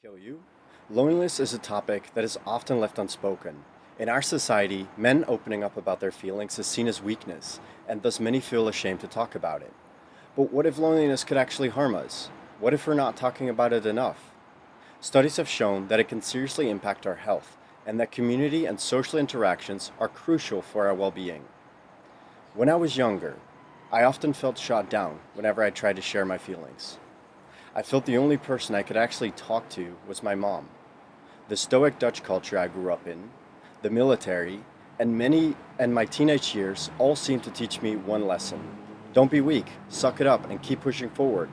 Kill you? Loneliness is a topic that is often left unspoken. In our society, men opening up about their feelings is seen as weakness, and thus many feel ashamed to talk about it. But what if loneliness could actually harm us? What if we're not talking about it enough? Studies have shown that it can seriously impact our health, and that community and social interactions are crucial for our well being. When I was younger, I often felt shot down whenever I tried to share my feelings. I felt the only person I could actually talk to was my mom. The stoic Dutch culture I grew up in, the military, and my teenage years all seemed to teach me one lesson. Don't be weak, suck it up, and keep pushing forward.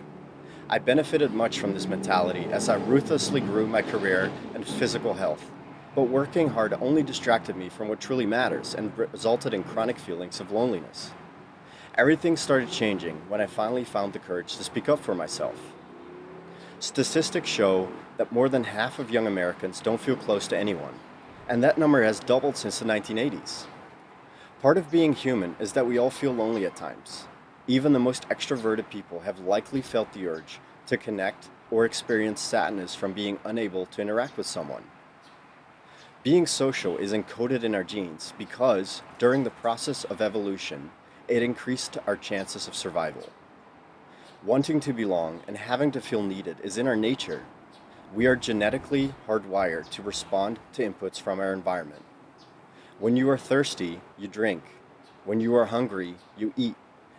I benefited much from this mentality as I ruthlessly grew my career and physical health. But working hard only distracted me from what truly matters and resulted in chronic feelings of loneliness. Everything started changing when I finally found the courage to speak up for myself. Statistics show that more than half of young Americans don't feel close to anyone, and that number has doubled since the 1980s. Part of being human is that we all feel lonely at times. Even the most extroverted people have likely felt the urge to connect or experience sadness from being unable to interact with someone. Being social is encoded in our genes because, during the process of evolution, it increased our chances of survival. Wanting to belong and having to feel needed is in our nature. We are genetically hardwired to respond to inputs from our environment. When you are thirsty, you drink. When you are hungry, you eat.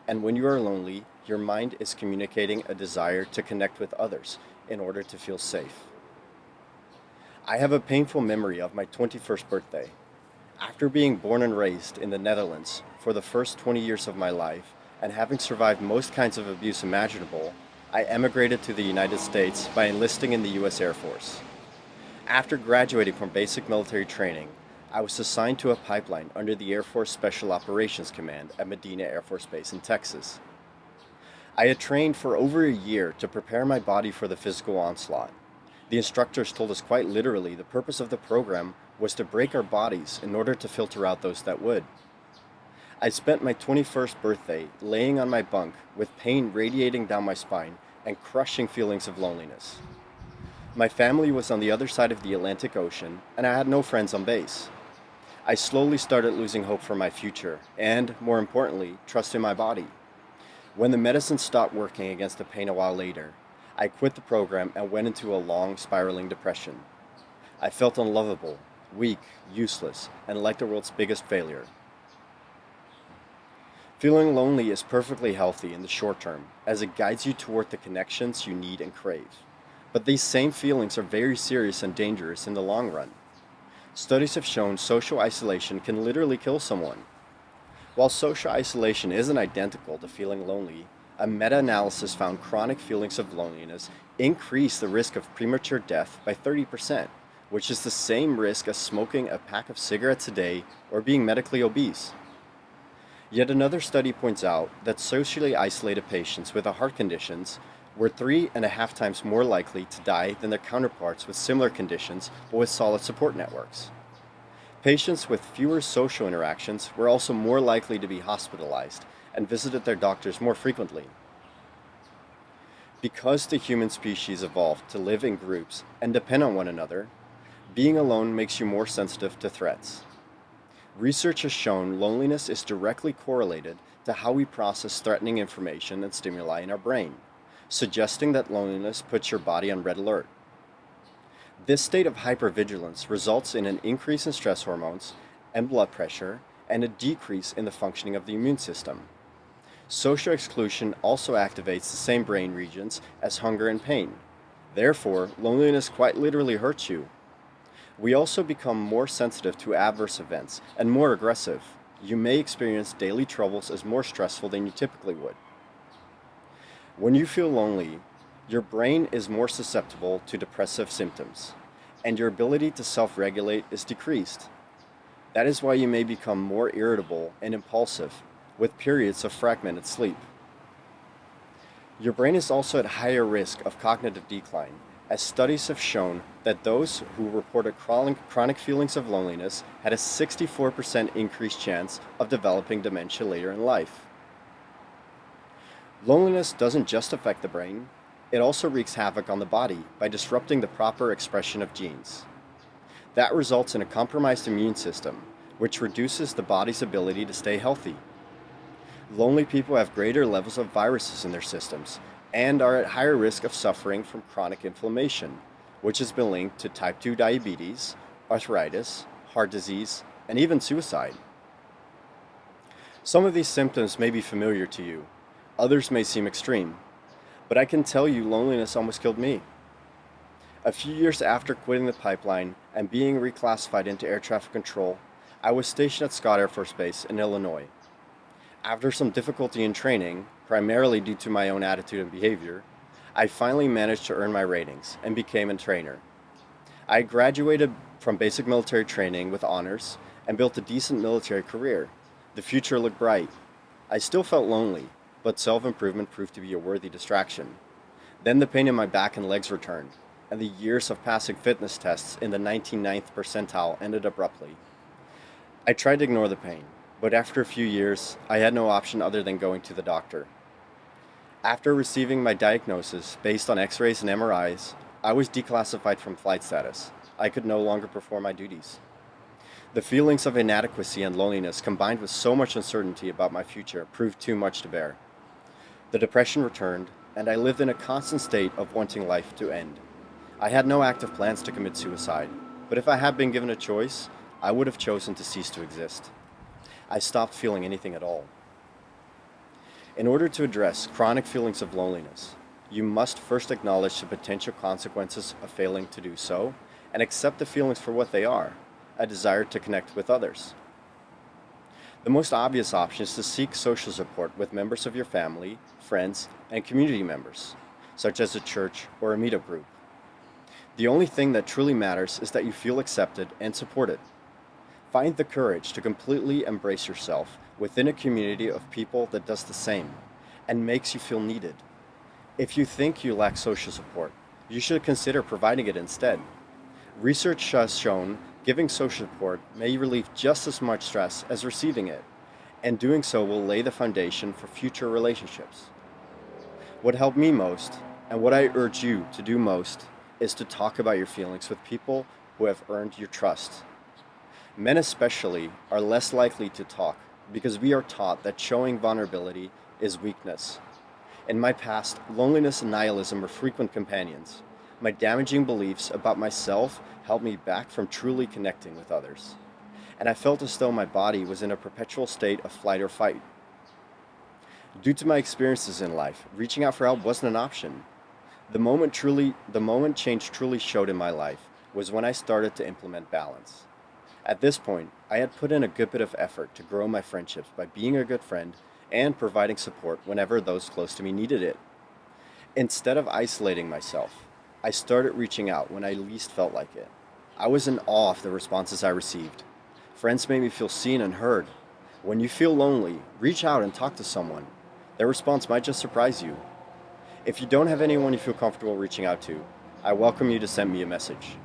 And when you are lonely, your mind is communicating a desire to connect with others in order to feel safe. I have a painful memory of my 21st birthday. After being born and raised in the Netherlands for the first 20 years of my life, and having survived most kinds of abuse imaginable, I emigrated to the United States by enlisting in the US Air Force. After graduating from basic military training, I was assigned to a pipeline under the Air Force Special Operations Command at Medina Air Force Base in Texas. I had trained for over a year to prepare my body for the physical onslaught. The instructors told us quite literally the purpose of the program was to break our bodies in order to filter out those that would. I spent my 21st birthday laying on my bunk with pain radiating down my spine and crushing feelings of loneliness. My family was on the other side of the Atlantic Ocean, and I had no friends on base. I slowly started losing hope for my future and, more importantly, trust in my body. When the medicine stopped working against the pain a while later, I quit the program and went into a long, spiraling depression. I felt unlovable, weak, useless, and like the world's biggest failure. Feeling lonely is perfectly healthy in the short term, as it guides you toward the connections you need and crave. But these same feelings are very serious and dangerous in the long run. Studies have shown social isolation can literally kill someone. While social isolation isn't identical to feeling lonely, a meta-analysis found chronic feelings of loneliness increase the risk of premature death by 30%, which is the same risk as smoking a pack of cigarettes a day or being medically obese. Yet another study points out that socially isolated patients with heart conditions were 3.5 times more likely to die than their counterparts with similar conditions but with solid support networks. Patients with fewer social interactions were also more likely to be hospitalized and visited their doctors more frequently. Because the human species evolved to live in groups and depend on one another, being alone makes you more sensitive to threats. Research has shown loneliness is directly correlated to how we process threatening information and stimuli in our brain, suggesting that loneliness puts your body on red alert. This state of hypervigilance results in an increase in stress hormones and blood pressure and a decrease in the functioning of the immune system. Social exclusion also activates the same brain regions as hunger and pain. Therefore, loneliness quite literally hurts you. We also become more sensitive to adverse events and more aggressive. You may experience daily troubles as more stressful than you typically would. When you feel lonely, your brain is more susceptible to depressive symptoms, and your ability to self-regulate is decreased. That is why you may become more irritable and impulsive, with periods of fragmented sleep. Your brain is also at higher risk of cognitive decline, as studies have shown that those who reported chronic feelings of loneliness had a 64% increased chance of developing dementia later in life. Loneliness doesn't just affect the brain, It also wreaks havoc on the body by disrupting the proper expression of genes. That results in a compromised immune system, which reduces the body's ability to stay healthy. Lonely people have greater levels of viruses in their systems and are at higher risk of suffering from chronic inflammation, which has been linked to type 2 diabetes, arthritis, heart disease, and even suicide. Some of these symptoms may be familiar to you, others may seem extreme, but I can tell you loneliness almost killed me. A few years after quitting the pipeline and being reclassified into air traffic control, I was stationed at Scott Air Force Base in Illinois. After some difficulty in training, primarily due to my own attitude and behavior, I finally managed to earn my ratings and became a trainer. I graduated from basic military training with honors and built a decent military career. The future looked bright. I still felt lonely, but self-improvement proved to be a worthy distraction. Then the pain in my back and legs returned, and the years of passing fitness tests in the 99th percentile ended abruptly. I tried to ignore the pain, but after a few years, I had no option other than going to the doctor. After receiving my diagnosis based on x-rays and MRIs, I was declassified from flight status. I could no longer perform my duties. The feelings of inadequacy and loneliness combined with so much uncertainty about my future proved too much to bear. The depression returned, and I lived in a constant state of wanting life to end. I had no active plans to commit suicide, but if I had been given a choice, I would have chosen to cease to exist. I stopped feeling anything at all. In order to address chronic feelings of loneliness, you must first acknowledge the potential consequences of failing to do so and accept the feelings for what they are, a desire to connect with others. The most obvious option is to seek social support with members of your family, friends, and community members, such as a church or a meetup group. The only thing that truly matters is that you feel accepted and supported. Find the courage to completely embrace yourself within a community of people that does the same and makes you feel needed. If you think you lack social support, you should consider providing it instead. Research has shown giving social support may relieve just as much stress as receiving it, and doing so will lay the foundation for future relationships. What helped me most, and what I urge you to do most, is to talk about your feelings with people who have earned your trust. Men especially are less likely to talk because we are taught that showing vulnerability is weakness. In my past, loneliness and nihilism were frequent companions. My damaging beliefs about myself held me back from truly connecting with others, and I felt as though my body was in a perpetual state of flight or fight. Due to my experiences in life, reaching out for help wasn't an option. The moment change truly showed in my life was when I started to implement balance. At this point, I had put in a good bit of effort to grow my friendships by being a good friend and providing support whenever those close to me needed it. Instead of isolating myself, I started reaching out when I least felt like it. I was in awe of the responses I received. Friends made me feel seen and heard. When you feel lonely, reach out and talk to someone. Their response might just surprise you. If you don't have anyone you feel comfortable reaching out to, I welcome you to send me a message.